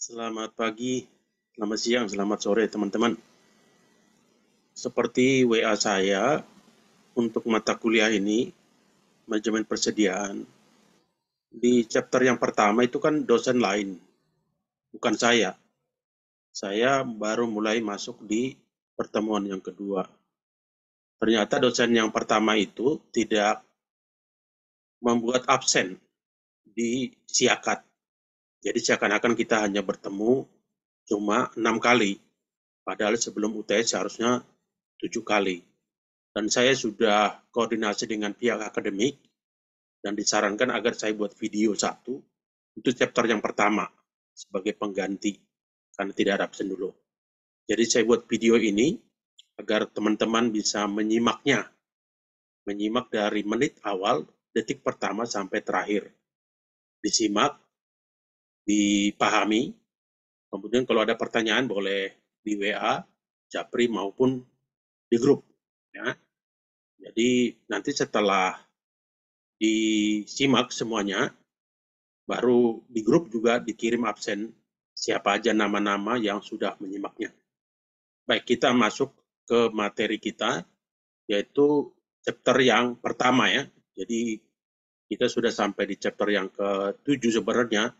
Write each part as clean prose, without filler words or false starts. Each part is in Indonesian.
Selamat pagi, selamat siang, selamat sore teman-teman. Seperti WA saya untuk mata kuliah ini, manajemen persediaan. Di chapter yang pertama itu kan dosen lain, bukan saya. Saya baru mulai masuk di pertemuan yang kedua. Ternyata dosen yang pertama itu tidak membuat absen di siakat. Jadi seakan-akan kita hanya bertemu cuma 6 kali. Padahal sebelum UTS seharusnya 7 kali. Dan saya sudah koordinasi dengan pihak akademik dan disarankan agar saya buat video satu untuk chapter yang pertama sebagai pengganti karena tidak ada absen dulu. Jadi saya buat video ini agar teman-teman bisa menyimak dari menit awal, detik pertama sampai terakhir. Disimak, dipahami, kemudian kalau ada pertanyaan boleh di WA, Japri maupun di grup. Ya. Jadi nanti setelah disimak semuanya, baru di grup juga dikirim absen siapa aja nama-nama yang sudah menyimaknya. Baik, kita masuk ke materi kita, yaitu chapter yang pertama ya. Jadi kita sudah sampai di chapter yang ke-7 sebenarnya,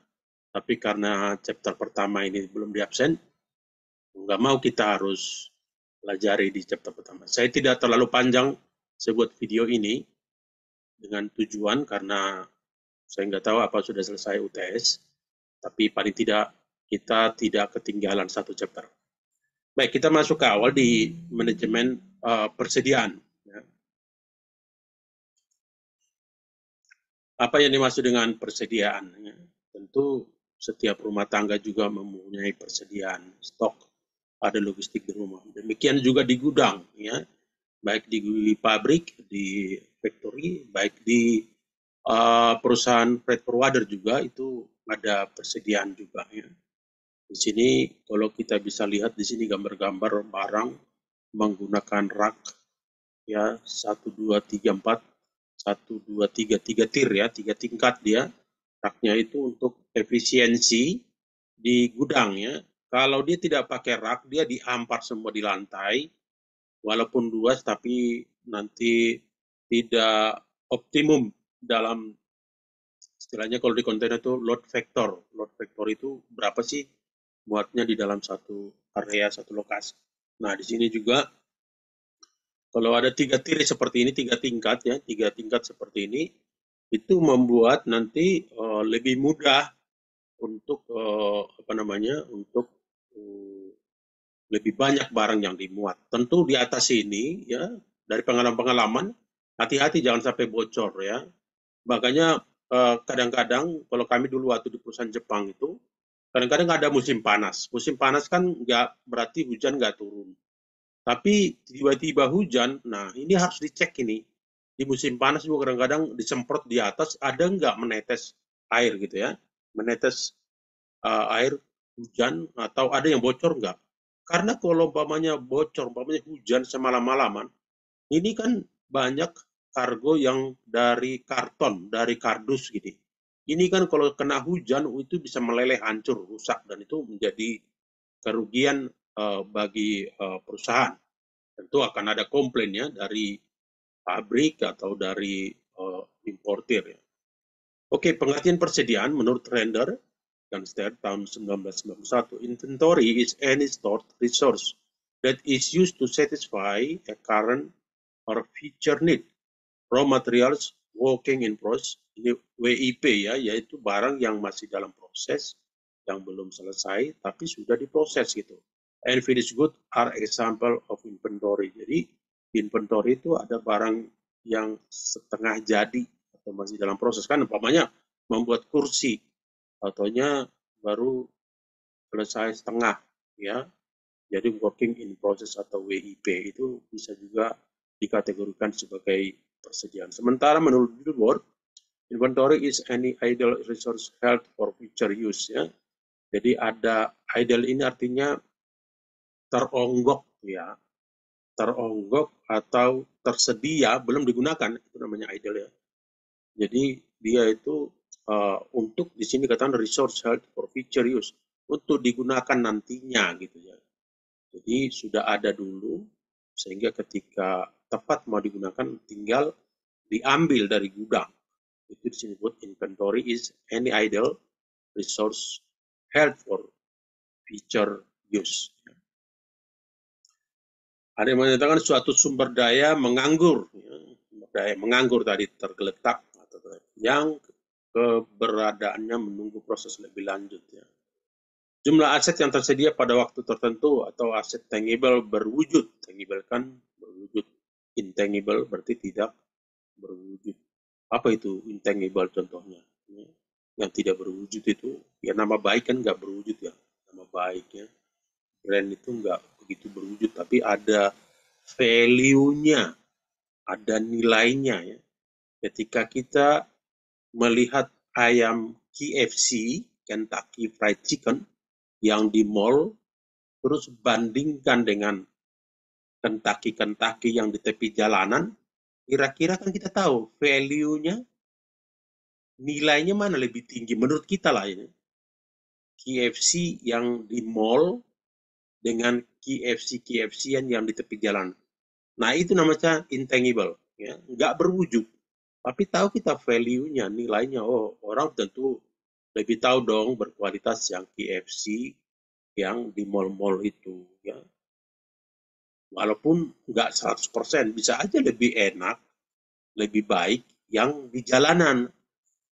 tapi karena chapter pertama ini belum diabsen, nggak mau kita harus pelajari di chapter pertama. Saya tidak terlalu panjang saya buat video ini dengan tujuan karena saya nggak tahu apa sudah selesai UTS, tapi paling tidak kita tidak ketinggalan satu chapter. Baik, kita masuk ke awal di manajemen persediaan. Ya. Apa yang dimaksud dengan persediaan? Ya. Tentu setiap rumah tangga juga mempunyai persediaan stok, ada logistik di rumah. Demikian juga di gudang, ya, baik di pabrik, di factory, baik di perusahaan freight forwarder juga itu ada persediaan juga. Ya. Di sini kalau kita bisa lihat di sini gambar-gambar barang menggunakan rak ya 1, 2, 3, 4, 1, 2, 3 tir ya, 3 tingkat dia. Raknya itu untuk efisiensi di gudang ya. Kalau dia tidak pakai rak, dia diampar semua di lantai, walaupun luas tapi nanti tidak optimum dalam istilahnya kalau di kontainer itu load factor. Load factor itu berapa sih muatnya di dalam satu area, satu lokasi. Nah, di sini juga kalau ada 3 tir seperti ini, 3 tingkat ya, 3 tingkat seperti ini, itu membuat nanti lebih mudah untuk untuk lebih banyak barang yang dimuat. Tentu di atas ini ya dari pengalaman-pengalaman hati-hati jangan sampai bocor ya. Makanya kadang-kadang kalau kami dulu waktu di perusahaan Jepang itu kadang-kadang ada musim panas. Musim panas kan nggak berarti hujan nggak turun. Tapi tiba-tiba hujan, nah ini harus dicek ini. Di musim panas juga kadang-kadang disemprot di atas, ada nggak menetes air gitu ya. Menetes air hujan atau ada yang bocor nggak. Karena kalau umpamanya bocor, umpamanya hujan semalam-malaman, ini kan banyak kargo yang dari karton, dari kardus gitu. Ini kan kalau kena hujan itu bisa meleleh, hancur, rusak dan itu menjadi kerugian bagi perusahaan. Tentu akan ada komplain ya dari pabrik atau dari importir. Ya. Oke, pengertian persediaan menurut Render dan Stern tahun 1991, inventory is any stored resource that is used to satisfy a current or future need. Raw materials working in process, ini WIP ya, yaitu barang yang masih dalam proses, yang belum selesai, tapi sudah diproses gitu. And finished goods are example of inventory. Jadi inventory itu ada barang yang setengah jadi atau masih dalam proses. Kan umpamanya membuat kursi, ataunya baru selesai setengah ya. Jadi working in process atau WIP itu bisa juga dikategorikan sebagai persediaan. Sementara menurut Billboard, inventory is any idle resource held for future use ya. Jadi ada idle ini artinya teronggok ya, teronggok atau tersedia belum digunakan itu namanya idle ya. Jadi dia itu untuk di sini katakan resource held for future use. untuk digunakan nantinya gitu ya. Jadi sudah ada dulu sehingga ketika tepat mau digunakan tinggal diambil dari gudang. Itu disebut inventory is any idle resource held for future use. Ada yang menyatakan suatu sumber daya menganggur, sumber daya menganggur tadi tergeletak yang keberadaannya menunggu proses lebih lanjut ya. Jumlah aset yang tersedia pada waktu tertentu atau aset tangible berwujud, tangible kan berwujud, intangible berarti tidak berwujud. Apa itu intangible contohnya? Yang tidak berwujud itu, ya nama baik kan nggak berwujud ya, nama baik ya. Brand itu nggak begitu berwujud, tapi ada value-nya, ada nilainya ya. Ketika kita melihat ayam KFC, Kentucky Fried Chicken, yang di mall, terus bandingkan dengan Kentucky yang di tepi jalanan, kira-kira kan kita tahu value-nya, nilainya mana lebih tinggi menurut kita lah ini. KFC yang di mall dengan KFC yang di tepi jalan. Nah itu namanya intangible, ya, nggak berwujud. Tapi tahu kita value-nya, nilainya. Oh, orang tentu lebih tahu dong berkualitas yang KFC yang di mall-mall itu. Ya. Walaupun nggak 100%, bisa aja lebih enak, lebih baik yang di jalanan.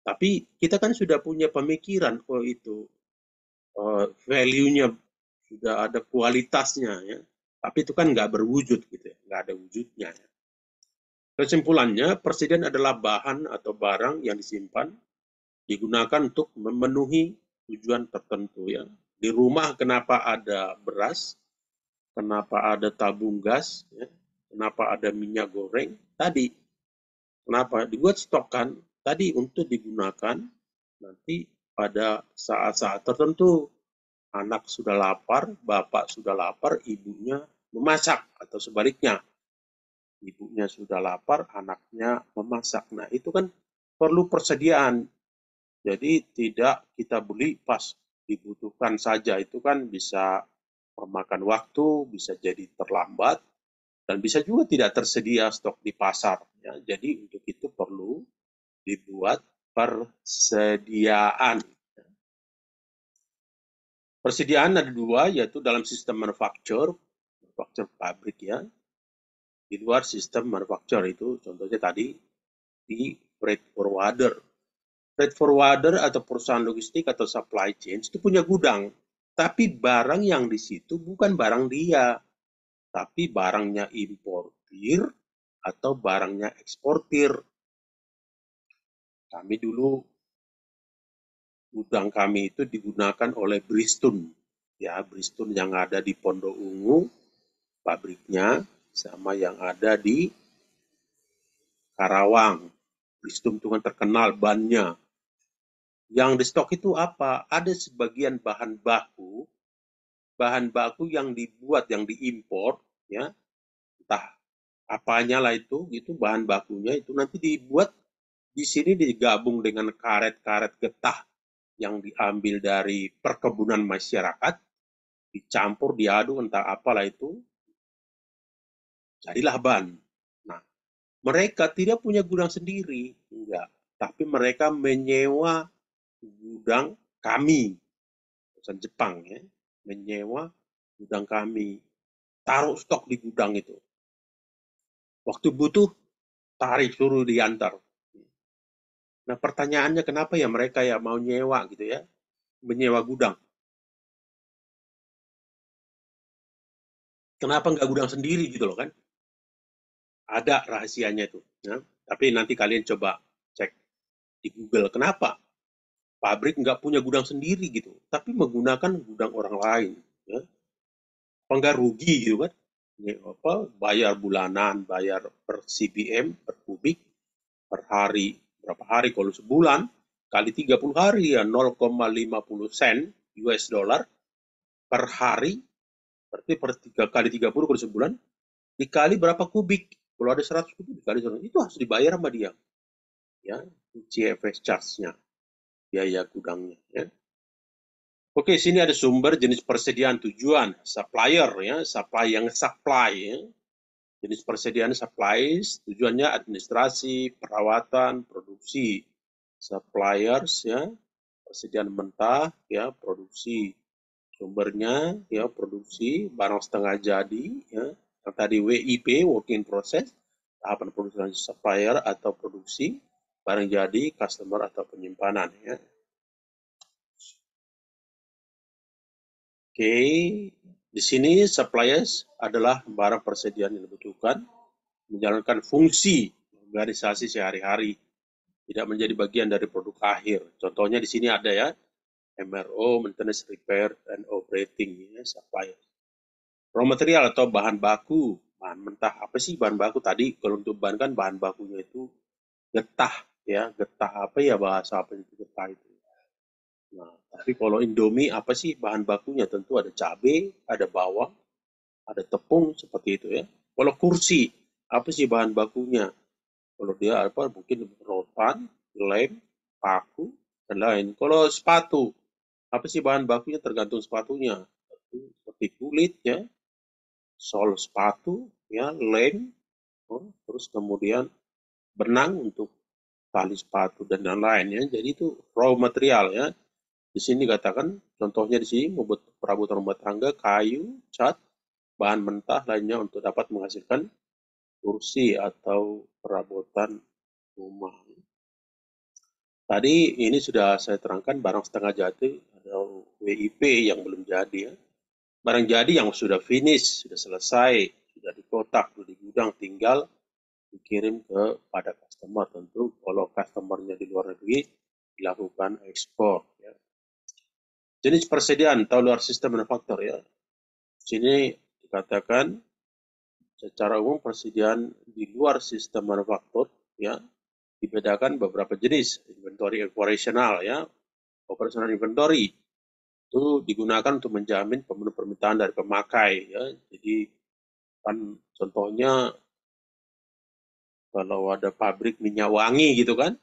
Tapi kita kan sudah punya pemikiran kalau itu value-nya sudah ada kualitasnya ya. Tapi itu kan nggak berwujud gitu ya, nggak ada wujudnya. Ya. Kesimpulannya, persediaan adalah bahan atau barang yang disimpan, digunakan untuk memenuhi tujuan tertentu ya. Di rumah kenapa ada beras, kenapa ada tabung gas, ya. Kenapa ada minyak goreng, tadi. Kenapa dibuat stok kan? Tadi untuk digunakan nanti pada saat-saat tertentu. Anak sudah lapar, bapak sudah lapar, ibunya memasak atau sebaliknya. Ibunya sudah lapar, anaknya memasak. Nah, itu kan perlu persediaan. Jadi tidak kita beli pas dibutuhkan saja. Itu kan bisa memakan waktu, bisa jadi terlambat, dan bisa juga tidak tersedia stok di pasar. Ya. Jadi untuk itu perlu dibuat persediaan. Persediaan ada dua, yaitu dalam sistem manufacture pabrik ya, di luar sistem manufacture itu contohnya tadi di freight forwarder. Freight forwarder atau perusahaan logistik atau supply chain itu punya gudang, tapi barang yang di situ bukan barang dia, tapi barangnya importir atau barangnya eksportir. Kami dulu gudang kami itu digunakan oleh Bristol, ya Bristol yang ada di Pondok Ungu, pabriknya sama yang ada di Karawang. Bristol itu kan terkenal bannya. Yang di stok itu apa? Ada sebagian bahan baku yang dibuat, yang diimpor, ya, entah apanya lah itu bahan bakunya itu nanti dibuat di sini digabung dengan karet-karet getah yang diambil dari perkebunan masyarakat, dicampur, diaduk, entah apalah itu, jadilah ban. Nah, mereka tidak punya gudang sendiri, enggak. Tapi mereka menyewa gudang kami, perusahaan Jepang ya, menyewa gudang kami, taruh stok di gudang itu. Waktu butuh, tarik suruh diantar. Nah pertanyaannya kenapa ya mereka ya mau nyewa gitu ya, menyewa gudang. Kenapa nggak gudang sendiri gitu loh kan? Ada rahasianya itu. Ya. Tapi nanti kalian coba cek di Google kenapa pabrik nggak punya gudang sendiri gitu, tapi menggunakan gudang orang lain. Ya. Apa nggak rugi gitu kan? Apa, bayar bulanan, bayar per CBM, per kubik, per hari, berapa hari kalau sebulan, kali 30 hari ya 0,50 sen US dollar per hari, berarti per 3 kali 30 kalau sebulan, dikali berapa kubik, kalau ada 100 kubik dikali 100, itu harus dibayar sama dia. Ya, CFS charge-nya, biaya gudangnya. Ya. Oke, sini ada sumber jenis persediaan tujuan, supplier ya, supply yang supply ya. Jenis persediaan supplies, tujuannya administrasi, perawatan, produksi. Suppliers ya, persediaan mentah ya, produksi. Sumbernya ya, produksi barang setengah jadi ya. Yang tadi WIP, working process, tahapan produksi supplier atau produksi, barang jadi, customer atau penyimpanan ya. Oke, di sini suppliers adalah barang persediaan yang dibutuhkan menjalankan fungsi organisasi sehari-hari, tidak menjadi bagian dari produk akhir. Contohnya di sini ada ya, MRO, maintenance, repair, and operating, ya, suppliers. Raw material atau bahan baku, bahan mentah. Apa sih bahan baku tadi? Kalau untuk bahan kan bahan bakunya itu getah, ya, getah apa ya bahasa apa itu getah itu. Nah, tapi kalau Indomie apa sih bahan bakunya? Tentu ada cabai, ada bawang, ada tepung seperti itu ya. Kalau kursi, apa sih bahan bakunya? Kalau dia apa mungkin rotan, lem, paku, dan lain. Kalau sepatu, apa sih bahan bakunya tergantung sepatunya. Seperti kulit ya, sol sepatu, ya, lem, terus kemudian benang untuk tali sepatu dan lain-lain ya. Jadi itu raw material ya. Di sini dikatakan contohnya di sini membuat perabotan rumah tangga, kayu, cat, bahan mentah lainnya untuk dapat menghasilkan kursi atau perabotan rumah. Tadi ini sudah saya terangkan barang setengah jadi atau WIP yang belum jadi ya. Barang jadi yang sudah finish, sudah selesai, sudah dikotak, sudah di gudang, tinggal dikirim kepada customer. Tentu kalau customernya di luar negeri dilakukan ekspor. Ya. Jenis persediaan atau luar sistem manufaktur ya. Sini dikatakan secara umum persediaan di luar sistem manufaktur ya dibedakan beberapa jenis inventory operational ya, operational inventory itu digunakan untuk menjamin pemenuh permintaan dari pemakai ya. Jadi kan contohnya kalau ada pabrik minyak wangi gitu kan,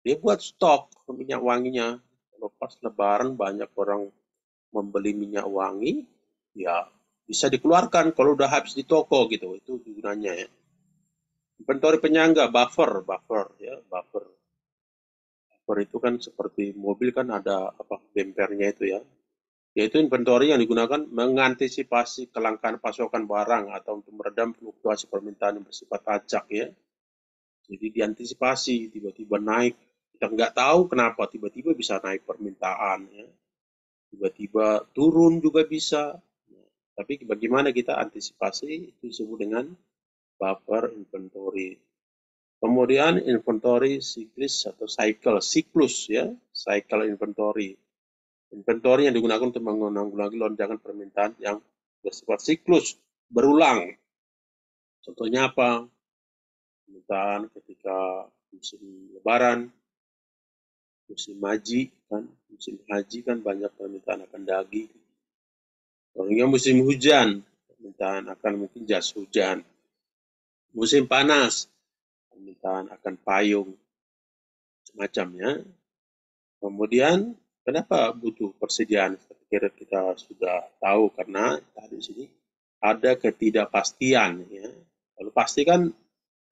dia buat stok minyak wanginya. Kalau pas lebaran banyak orang membeli minyak wangi, ya bisa dikeluarkan kalau udah habis di toko gitu. Itu gunanya ya. Inventory penyangga, buffer ya, buffer. Buffer itu kan seperti mobil kan ada apa bempernya itu ya. Yaitu inventory yang digunakan mengantisipasi kelangkaan pasokan barang atau untuk meredam fluktuasi permintaan yang bersifat acak ya. Jadi diantisipasi tiba-tiba naik, kita nggak tahu kenapa tiba-tiba bisa naik permintaan ya. Tiba-tiba turun juga bisa. Tapi bagaimana kita antisipasi itu disebut dengan buffer inventory. Kemudian inventory siklis atau siklus ya, cycle inventory. Inventory yang digunakan untuk menanggulangi lonjakan permintaan yang bersifat siklus, berulang. Contohnya apa? Permintaan ketika musim lebaran, musim haji kan banyak permintaan akan daging. Kemudian musim hujan, permintaan akan mungkin jas hujan. Musim panas, permintaan akan payung, semacamnya. Kemudian kenapa butuh persediaan? Kira kita sudah tahu karena tadi sini ada ketidakpastian ya. Kalau pasti kan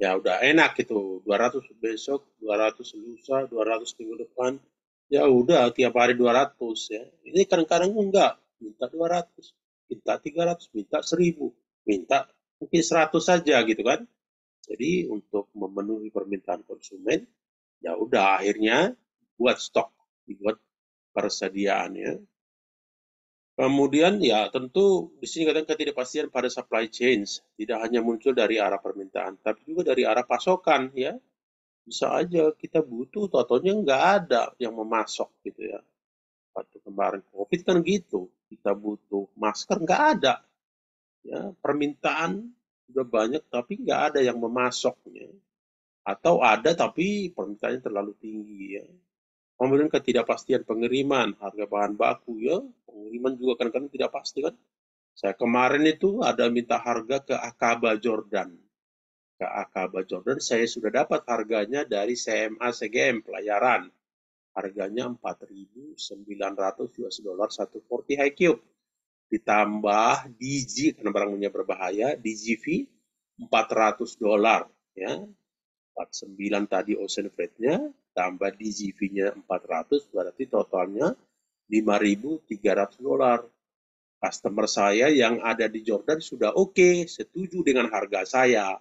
ya udah enak gitu, 200 besok, 200 lusa, 200 minggu depan, ya udah tiap hari 200 ya. Ini kadang-kadang enggak, minta 200, minta 300, minta 1000, minta mungkin 100 saja gitu kan. Jadi untuk memenuhi permintaan konsumen, ya udah akhirnya buat stok, dibuat persediaannya. Kemudian ya tentu di sini kadang ketidakpastian pada supply chain tidak hanya muncul dari arah permintaan, tapi juga dari arah pasokan ya. Bisa aja kita butuh, totalnya nggak ada yang memasok gitu ya. Waktu kemarin COVID kan gitu, kita butuh masker nggak ada, ya permintaan sudah banyak tapi nggak ada yang memasoknya, atau ada tapi permintaannya terlalu tinggi ya. Kemudian ketidakpastian pengiriman, harga bahan baku ya, pengiriman juga kadang-kadang tidak pasti kan. Saya kemarin itu ada minta harga ke Aqaba Jordan. Ke Aqaba Jordan saya sudah dapat harganya dari CMA CGM pelayaran. harganya 4.900 US dollar 140 high cube. Ditambah DG karena barangnya berbahaya, DGV 400 dolar ya. 49 tadi ocean freight-nya tambah DGV-nya 400 berarti totalnya 5.300 dolar. Customer saya yang ada di Jordan sudah oke, setuju dengan harga saya.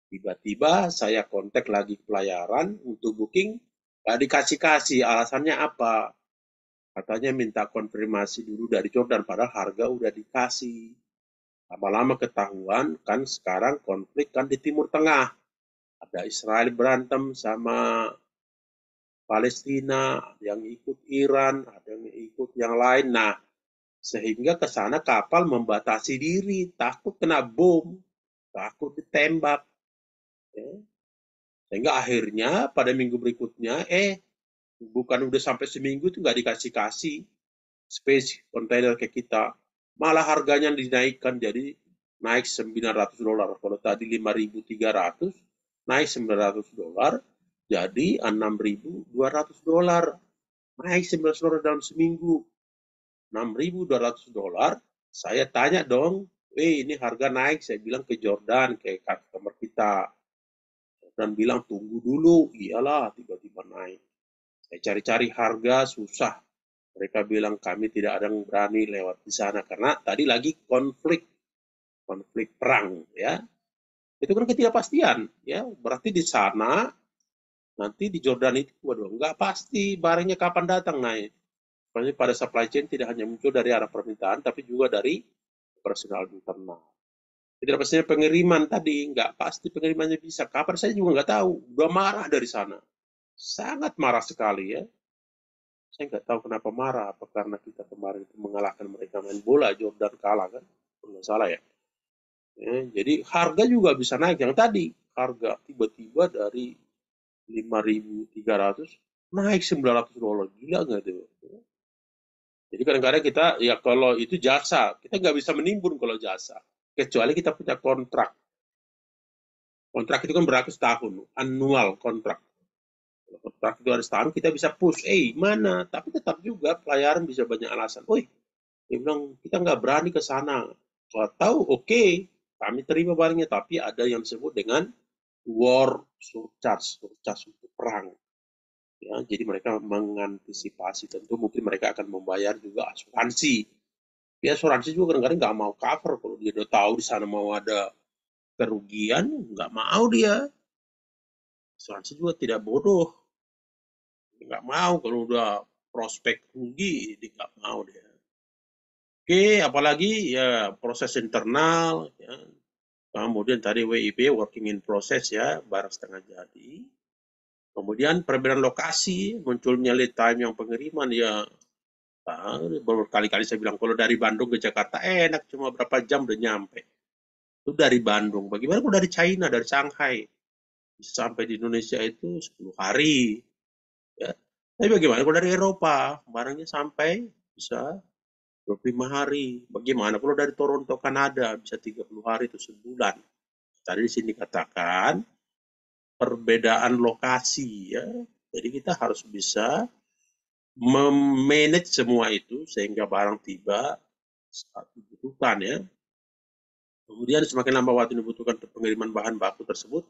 Tiba-tiba saya kontak lagi pelayaran untuk booking, nggak dikasih-kasih. Alasannya apa? Katanya minta konfirmasi dulu dari Jordan, padahal harga udah dikasih. Lama-lama ketahuan, kan sekarang konflik kan di Timur Tengah. Ada Israel berantem sama Palestina, yang ikut Iran, ada yang ikut yang lain. Nah, sehingga ke sana kapal membatasi diri, takut kena bom, takut ditembak. Ya. Sehingga akhirnya pada minggu berikutnya, bukan udah sampai seminggu itu nggak dikasih-kasih space kontainer ke kita. Malah harganya dinaikkan jadi naik 900 dolar. Kalau tadi 5.300, naik 900 dolar jadi 6.200 dolar. Naik 900 dolar dalam seminggu. 6.200 dolar. Saya tanya dong, ini harga naik. Saya bilang ke Jordan, ke customer kita. Dan bilang tunggu dulu, iyalah tiba-tiba naik. Saya cari-cari harga susah. Mereka bilang kami tidak ada yang berani lewat di sana karena tadi lagi konflik perang ya. Itu kan ketidakpastian ya. Berarti di sana nanti di Jordan itu waduh nggak pasti barangnya kapan datang naik. Soalnya pada supply chain tidak hanya muncul dari arah permintaan tapi juga dari operasional internal. Tidak pastinya pengiriman tadi, nggak pasti pengirimannya bisa. Kapan saya juga nggak tahu. Udah marah dari sana. Sangat marah sekali ya. Saya nggak tahu kenapa marah. Apa karena kita kemarin itu mengalahkan mereka main bola, Jordan kalah kan? Nggak salah ya. Jadi harga juga bisa naik. Yang tadi, harga tiba-tiba dari 5.300 naik 900 dolar. Gila nggak itu? Jadi kadang-kadang kita, ya kalau itu jasa, kita nggak bisa menimbun kalau jasa. Kecuali kita punya kontrak. Kontrak itu kan berlaku setahun, annual kontrak. Kalau kontrak itu harus setahun, kita bisa push, mana? Tapi tetap juga pelayaran bisa banyak alasan. Dia bilang, kita nggak berani ke sana. Kalau tahu, oke, kami terima barangnya, tapi ada yang disebut dengan war surcharge untuk perang. Ya, jadi mereka mengantisipasi, tentu mungkin mereka akan membayar juga asuransi. Ya, asuransi juga kadang-kadang nggak mau cover kalau dia udah tahu di sana mau ada kerugian, nggak mau dia. Asuransi juga tidak bodoh, nggak mau kalau udah prospek rugi, dia nggak mau dia. Oke, apalagi ya proses internal, ya. Kemudian tadi WIP, working in process ya, barang setengah jadi. Kemudian perbedaan lokasi, munculnya lead time yang pengiriman ya. Berkali-kali saya bilang kalau dari Bandung ke Jakarta enak, cuma berapa jam udah nyampe. Itu dari Bandung. Bagaimana kalau dari China, dari Shanghai? Bisa sampai di Indonesia itu 10 hari. Ya. Tapi bagaimana kalau dari Eropa? Barangnya sampai bisa 25 hari. Bagaimana kalau dari Toronto, Kanada? Bisa 30 hari itu sebulan. Tadi di sini katakan perbedaan lokasi ya. Jadi kita harus bisa memanage semua itu sehingga barang tiba saat dibutuhkan ya. Kemudian semakin lama waktu dibutuhkan untuk pengiriman bahan baku tersebut,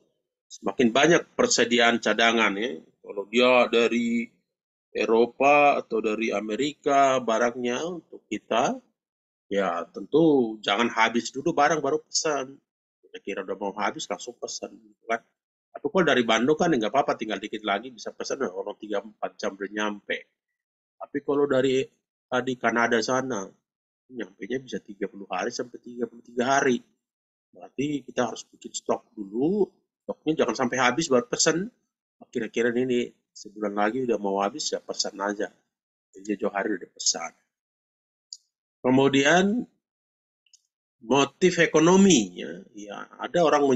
semakin banyak persediaan cadangan ya. Kalau dia dari Eropa atau dari Amerika barangnya untuk kita, ya tentu jangan habis dulu barang baru pesan. Kira-kira udah mau habis langsung pesan gitu kan. Tapi kalau dari Bandung kan nggak apa-apa, tinggal dikit lagi bisa pesan orang 3-4 jam udah nyampe. Tapi kalau dari tadi Kanada sana, nyampenya bisa 30 hari sampai 33 hari. Berarti kita harus bikin stok dulu, stoknya jangan sampai habis baru pesan. Kira-kira ini sebulan lagi udah mau habis ya pesan aja. Jadi jauh hari udah pesan. Kemudian motif ekonomi ya ada orang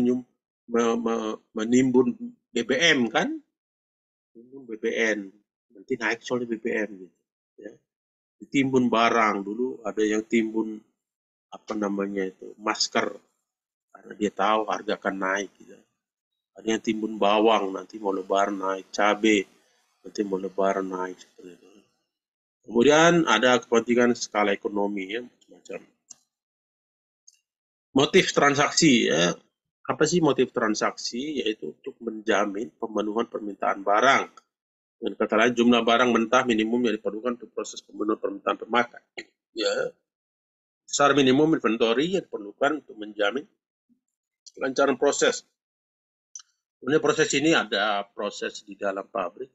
menimbun BBM kan, menimbun BBM nanti naik soalnya BBM gitu ya. Ditimbun barang dulu ada yang timbun apa namanya itu masker karena dia tahu harga akan naik gitu. Ada yang timbun bawang nanti mau lebaran naik, cabai nanti mau lebaran naik seperti itu. Kemudian ada kepentingan skala ekonomi ya, macam motif transaksi ya. Apa sih motif transaksi? Yaitu untuk menjamin pemenuhan permintaan barang. Dengan kata lain, jumlah barang mentah minimum yang diperlukan untuk proses pemenuhan permintaan pemakai. Ya, secara minimum inventory yang diperlukan untuk menjamin kelancaran proses. Sebenarnya proses ini ada proses di dalam pabrik,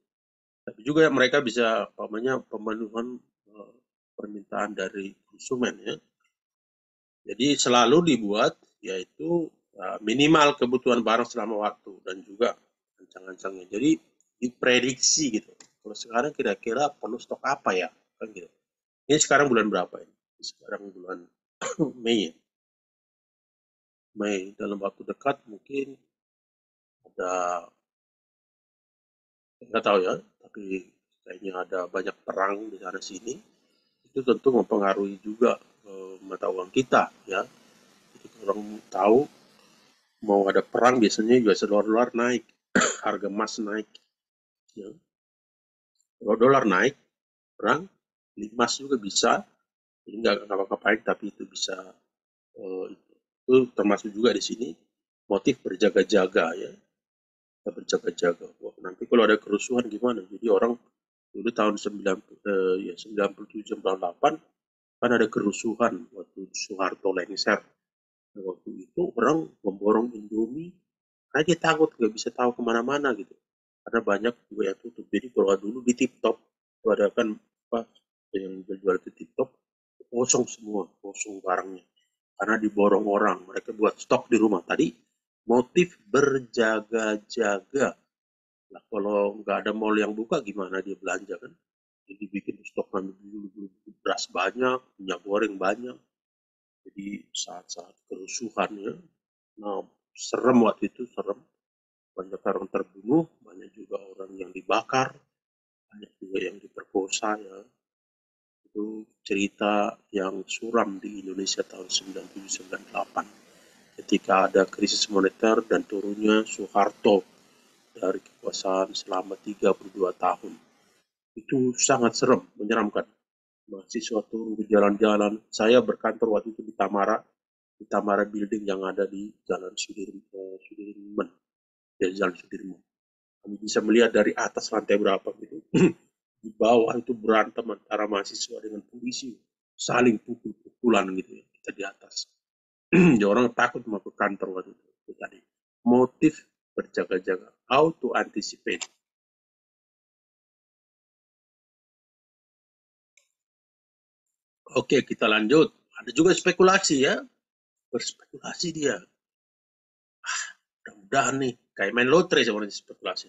tapi juga mereka bisa pemenuhan permintaan dari konsumen ya. Jadi selalu dibuat yaitu minimal kebutuhan barang selama waktu dan juga ancang-ancangnya. Jadi diprediksi gitu. Kalau sekarang kira-kira perlu stok apa ya? Kan gitu. Ini sekarang bulan berapa ini? Sekarang bulan Mei. Mei dalam waktu dekat mungkin ada nggak tahu ya, tapi kayaknya ada banyak perang di sana sini. Itu tentu mempengaruhi juga mata uang kita ya. Jadi orang tahu mau ada perang biasanya juga dolar naik, harga emas naik. Ya. Kalau dolar naik, perang, emas juga bisa. Jadi nggak ngapa-ngapain, tapi itu bisa itu termasuk juga di sini motif berjaga-jaga ya. Kita berjaga-jaga. Wah, nanti kalau ada kerusuhan gimana? Jadi orang dulu tahun 97 98 kan ada kerusuhan waktu Soeharto lengser. Nah, waktu itu orang memborong Indomie karena dia takut nggak bisa tahu kemana-mana gitu. Karena banyak juga yang tutup. Jadi kalau dulu di TikTok itu ada kan apa yang jual di TikTok kosong semua, kosong barangnya. Karena diborong orang, mereka buat stok di rumah. Tadi motif berjaga-jaga. Nah, kalau nggak ada mall yang buka gimana dia belanja kan? Jadi bikin stok dulu beras banyak, minyak goreng banyak. Jadi saat-saat kerusuhan ya, nah serem waktu itu serem. Banyak orang terbunuh, banyak juga orang yang dibakar, banyak juga yang diperkosa ya. Itu cerita yang suram di Indonesia tahun 97-98 ketika ada krisis moneter dan turunnya Soeharto dari kekuasaan selama 32 tahun. Itu sangat serem, menyeramkan. Mahasiswa turun ke jalan-jalan. Saya berkantor waktu itu di Tamara Building yang ada di Jalan Sudirman, dari Jalan Sudirman. Kami bisa melihat dari atas lantai berapa gitu. Di bawah itu berantem antara mahasiswa dengan polisi, saling pukul-pukulan gitu ya, kita di atas. Jadi orang takut mau ke kantor waktu itu tadi. Motif berjaga-jaga, how to anticipate. Oke, kita lanjut. Ada juga spekulasi ya, berspekulasi dia. Mudah-mudahan nih, kayak main lotre sebenarnya spekulasi.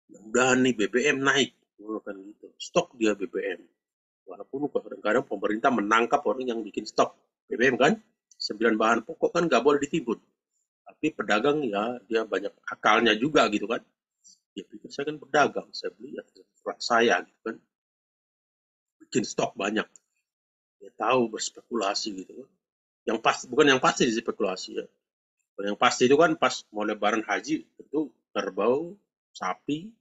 Mudah-mudahan nih BBM naik, kan gitu. Stok dia BBM. Walaupun kadang-kadang pemerintah menangkap orang yang bikin stok BBM kan, 9 bahan pokok kan nggak boleh ditimbun. Tapi pedagang ya dia banyak akalnya juga gitu kan. Dia pikir saya kan pedagang, saya beli ya saya gitu kan. Bikin stok banyak. Dia tahu berspekulasi gitu kan. Yang pasti bukan yang pasti spekulasi ya. Yang pasti itu kan pas mau lebaran haji itu kerbau, sapi,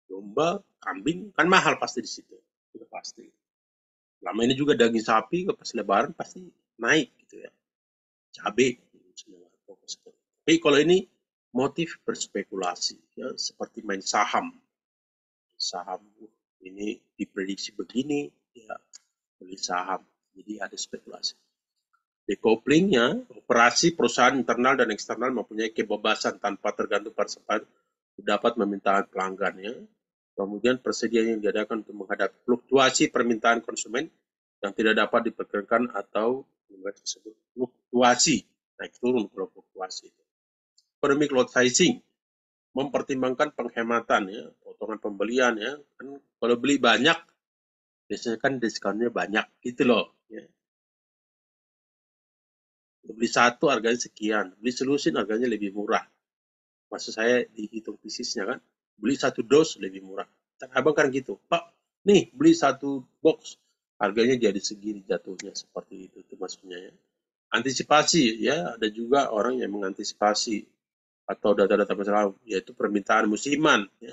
domba, kambing kan mahal pasti di situ. Itu pasti. Lama ini juga daging sapi pas lebaran pasti naik gitu ya. Cabai. Tapi kalau ini motif berspekulasi ya seperti main saham. Saham ini diprediksi begini ya beli saham. Jadi ada spekulasi. Decouplingnya, operasi perusahaan internal dan eksternal mempunyai kebebasan tanpa tergantung pada dapat meminta pelanggannya. Kemudian persediaan yang diadakan untuk menghadapi fluktuasi permintaan konsumen yang tidak dapat diperkirakan atau disebut fluktuasi naik turun kalau fluktuasi itu. Economic load sizing mempertimbangkan penghematan ya, potongan pembelian ya. Kan kalau beli banyak biasanya kan diskonnya banyak gitu loh ya. Beli satu harganya sekian, beli selusin harganya lebih murah. Maksud saya dihitung fisiknya kan, beli satu dos lebih murah. Abang kan gitu, Pak, nih beli satu box, harganya jadi segini jatuhnya seperti itu maksudnya ya. Antisipasi ya, ada juga orang yang mengantisipasi atau data-data masalah yaitu permintaan musiman ya.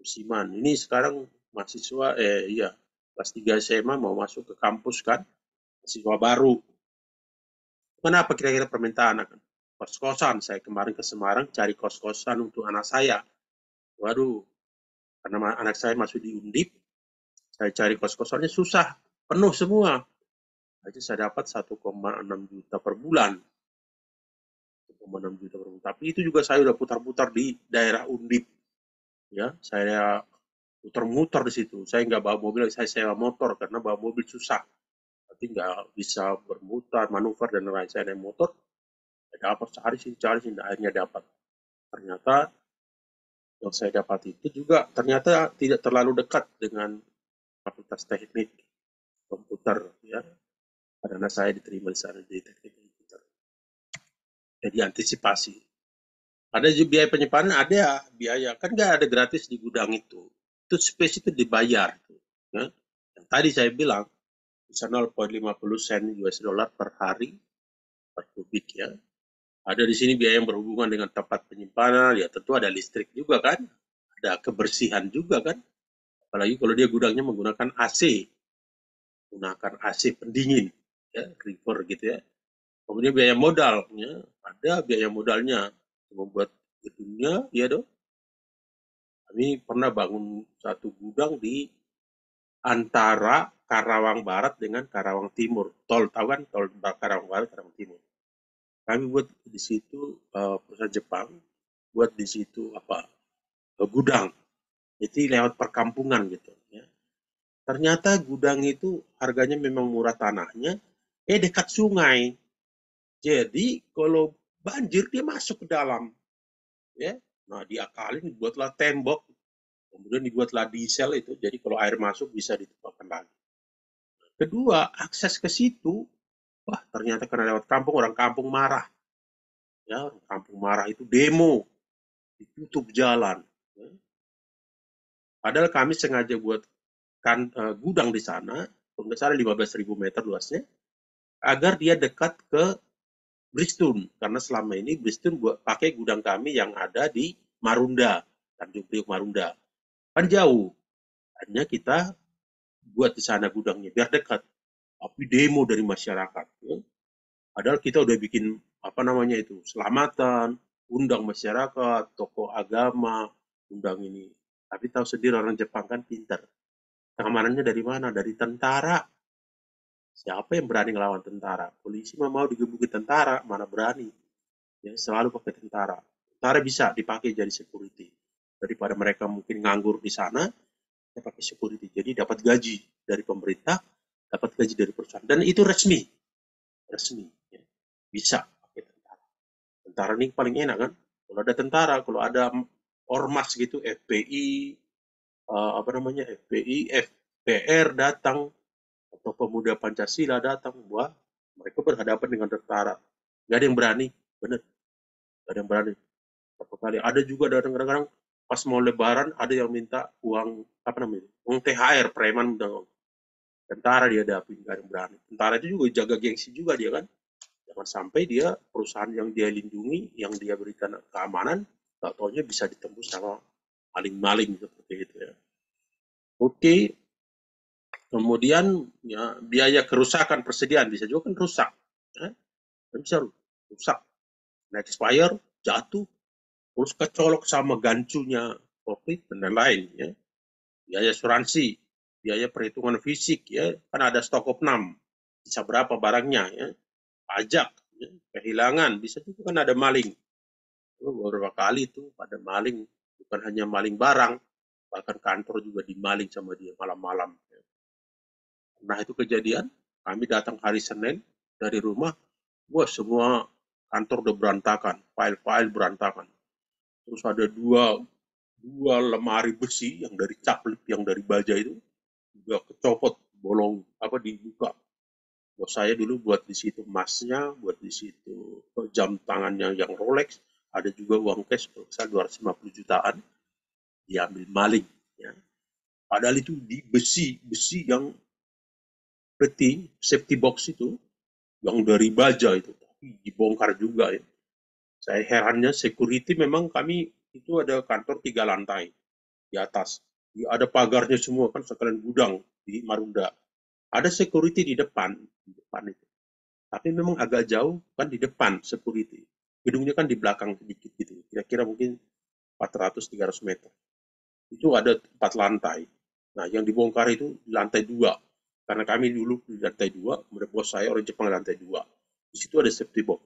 musiman. Ini sekarang mahasiswa, iya, kelas 3 SMA mau masuk ke kampus kan, mahasiswa baru. Kenapa kira-kira permintaan akan kos-kosan? Saya kemarin ke Semarang cari kos-kosan untuk anak saya. Waduh, karena anak saya masuk di Undip, saya cari kos-kosannya susah, penuh semua. Aja saya dapat 1,6 juta per bulan. 1,6 juta per bulan. Tapi itu juga saya udah putar-putar di daerah Undip. Ya, saya muter-muter di situ. Saya nggak bawa mobil, saya sewa motor karena bawa mobil susah. Tapi nggak bisa bermutar, manuver dan lain-lain. Saya naik motor, dapat cari sini, akhirnya dapat. Ternyata yang saya dapat itu juga ternyata tidak terlalu dekat dengan fakultas teknik komputer, ya, karena saya diterima di sana di teknik komputer. Jadi antisipasi. Ada juga biaya penyimpanan, ada biaya, kan nggak ada gratis di gudang itu space itu dibayar, ya. Yang tadi saya bilang bisa 0,50 sen US dollar per hari per kubik, ya. Ada di sini biaya yang berhubungan dengan tempat penyimpanan, ya tentu ada listrik juga kan, ada kebersihan juga kan, apalagi kalau dia gudangnya menggunakan AC pendingin, ya, river gitu ya. Kemudian biaya modalnya, ada biaya modalnya membuat gedungnya, ya dong. Kami pernah bangun satu gudang di antara Karawang Barat dengan Karawang Timur. Tol, tahu kan? Tol Karawang Barat, Karawang Timur. Kami buat di situ perusahaan Jepang buat di situ gudang. Jadi lewat perkampungan gitu. Ya. Ternyata gudang itu harganya memang murah tanahnya, dekat sungai. Jadi kalau banjir dia masuk ke dalam. Ya. Nah diakalin dibuatlah tembok, kemudian dibuatlah diesel itu. Jadi kalau air masuk bisa ditempatkan lagi. Kedua, akses ke situ, wah ternyata karena lewat kampung, orang kampung marah. Ya, orang kampung marah itu demo, ditutup jalan. Ya. Padahal kami sengaja buat gudang di sana, kalau nggak salah 15.000 meter luasnya, agar dia dekat ke Bristol. Karena selama ini Bristol pakai gudang kami yang ada di Marunda, Tanjung Priok Marunda. Kan jauh. Hanya kita buat di sana gudangnya, biar dekat. Tapi demo dari masyarakat. Ya. Padahal kita udah bikin selamatan, undang masyarakat, tokoh agama, undang ini. Tapi tahu sendiri orang Jepang kan pintar. Keamanannya dari mana? Dari tentara. Siapa yang berani ngelawan tentara? Polisi mah mau digebukin tentara, mana berani. Ya, selalu pakai tentara. Tentara bisa dipakai jadi security. Daripada mereka mungkin nganggur di sana, saya pakai security. Jadi dapat gaji dari pemerintah, dapat gaji dari perusahaan. Dan itu resmi. Ya. Bisa pakai tentara. Tentara ini paling enak kan? Kalau ada tentara, kalau ada ormas gitu, FPI, FPR datang, atau pemuda Pancasila datang, wah, mereka berhadapan dengan tentara. Gak ada yang berani, benar. Gak ada yang berani. Berapa kali. Ada juga kadang-kadang pas mau lebaran, ada yang minta uang, uang THR, preman, tentara dia dapin, gak ada yang berani. Tentara itu juga jaga gengsi juga dia kan. Jangan sampai dia, perusahaan yang dia lindungi, yang dia berikan keamanan, gak taunya bisa ditembus sama maling-maling seperti itu ya. Oke. Kemudian ya, biaya kerusakan persediaan bisa juga kan rusak. Ya. Bisa rusak. Expired, jatuh, terus kecolok sama gancunya COVID dan lain-lain. Ya. Biaya asuransi, biaya perhitungan fisik, ya kan ada stok of 6, bisa berapa barangnya, ya. Pajak, ya. Kehilangan, bisa juga kan ada maling. Beberapa kali tuh pada maling, bukan hanya maling barang, bahkan kantor juga dimaling sama dia malam-malam. Nah itu kejadian, kami datang hari Senin dari rumah, wah semua kantor udah berantakan, file-file berantakan. Terus ada dua lemari besi yang dari caplip, yang dari baja itu, juga kecopot, bolong, dibuka. Bos saya dulu buat di situ emasnya, buat di situ jam tangannya yang Rolex, ada juga uang cash sebesar 250 jutaan, diambil maling. Ya. Padahal itu di besi yang safety box itu, yang dari baja itu, tapi dibongkar juga ya. Saya herannya security memang kami itu ada kantor 3 lantai. di atas. Ada pagarnya semua kan sekalian gudang di Marunda. Ada security di depan itu. Tapi memang agak jauh kan di depan security. Gedungnya kan di belakang sedikit gitu. Kira-kira mungkin 400-300 meter. Itu ada 4 lantai. Nah, yang dibongkar itu di lantai 2. Karena kami dulu di lantai 2, kemudian bos saya orang Jepang di lantai 2. Di situ ada safety box.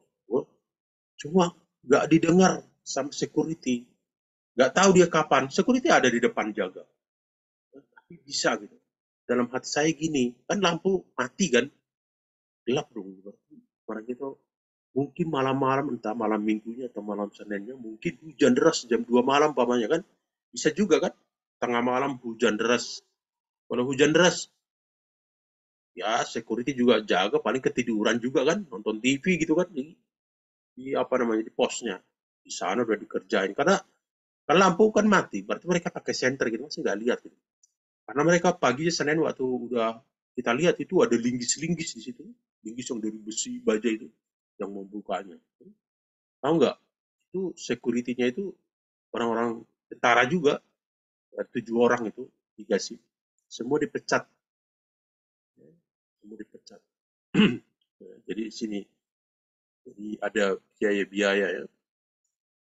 Cuma nggak didengar sama security. Nggak tahu dia kapan. Security ada di depan jaga. Tapi bisa gitu. Dalam hati saya gini, kan lampu mati kan, gelap dong. Orang itu mungkin malam-malam, entah malam minggunya atau malam Seninnya, mungkin hujan deras jam 2 malam pamannya kan. Bisa juga kan, tengah malam hujan deras. Kalau hujan deras, ya security juga jaga, paling ketiduran juga kan, nonton TV gitu kan, di apa namanya, di posnya. Di sana udah dikerjain. Karena kan lampu kan mati, berarti mereka pakai senter gitu, masih nggak lihat gitu. Karena mereka pagi Senin waktu udah kita lihat itu ada linggis-linggis di situ, linggis yang dari besi baja itu yang membukanya. Tahu nggak? Itu security-nya itu orang-orang tentara juga, 7 orang itu dikasih, semua dipecat, semua dipecat. Jadi di sini, jadi ada biaya-biaya ya,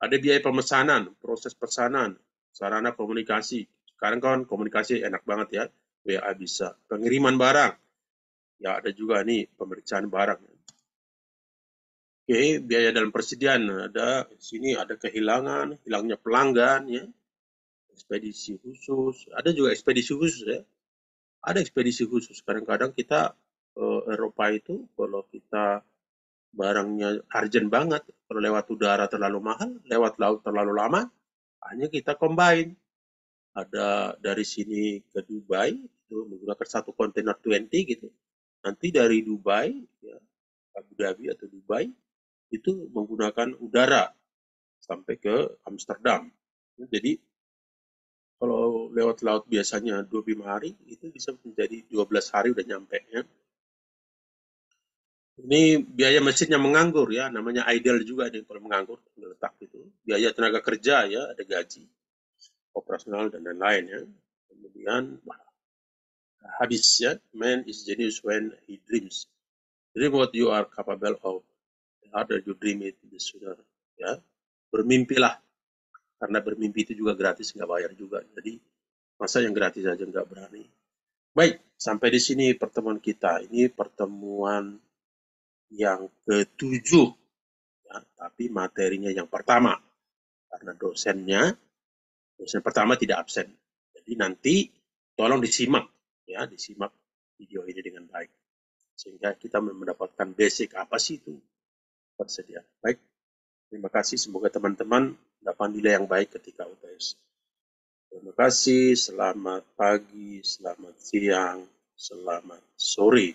ada biaya pemesanan, proses pesanan, sarana komunikasi. Sekarang kan komunikasi enak banget ya, WA bisa, pengiriman barang, ya ada juga nih pemeriksaan barang. Oke, biaya dalam persediaan ada di sini, ada kehilangan, hilangnya pelanggan ya, ekspedisi khusus, ada juga ekspedisi khusus ya. Ada ekspedisi khusus. Kadang-kadang kita Eropa itu kalau kita barangnya urgent banget, kalau lewat udara terlalu mahal, lewat laut terlalu lama, hanya kita combine. Ada dari sini ke Dubai itu menggunakan satu kontainer 20 gitu. Nanti dari Dubai ya, Abu Dhabi atau Dubai itu menggunakan udara sampai ke Amsterdam. Jadi kalau lewat laut biasanya 25 hari, itu bisa menjadi 12 hari udah nyampe ya. Ini biaya mesinnya menganggur ya, namanya idle juga nih kalau menganggur, letak itu. Biaya tenaga kerja ya, ada gaji, operasional dan lain-lain ya. Kemudian habis ya, man is genius when he dreams. Dream what you are capable of. The harder you dream it, the sooner. Ya, bermimpilah. Karena bermimpi itu juga gratis, nggak bayar juga. Jadi masa yang gratis aja nggak berani. Baik, sampai di sini pertemuan kita. Ini pertemuan yang ke-7. Ya, tapi materinya yang pertama. Karena dosen pertama tidak absen. Jadi nanti tolong disimak. Ya, disimak video ini dengan baik. Sehingga kita mendapatkan basic apa sih itu persediaan. Baik, terima kasih. Semoga teman-teman dapat nilai yang baik ketika UTS. Terima kasih, selamat pagi, selamat siang, selamat sore.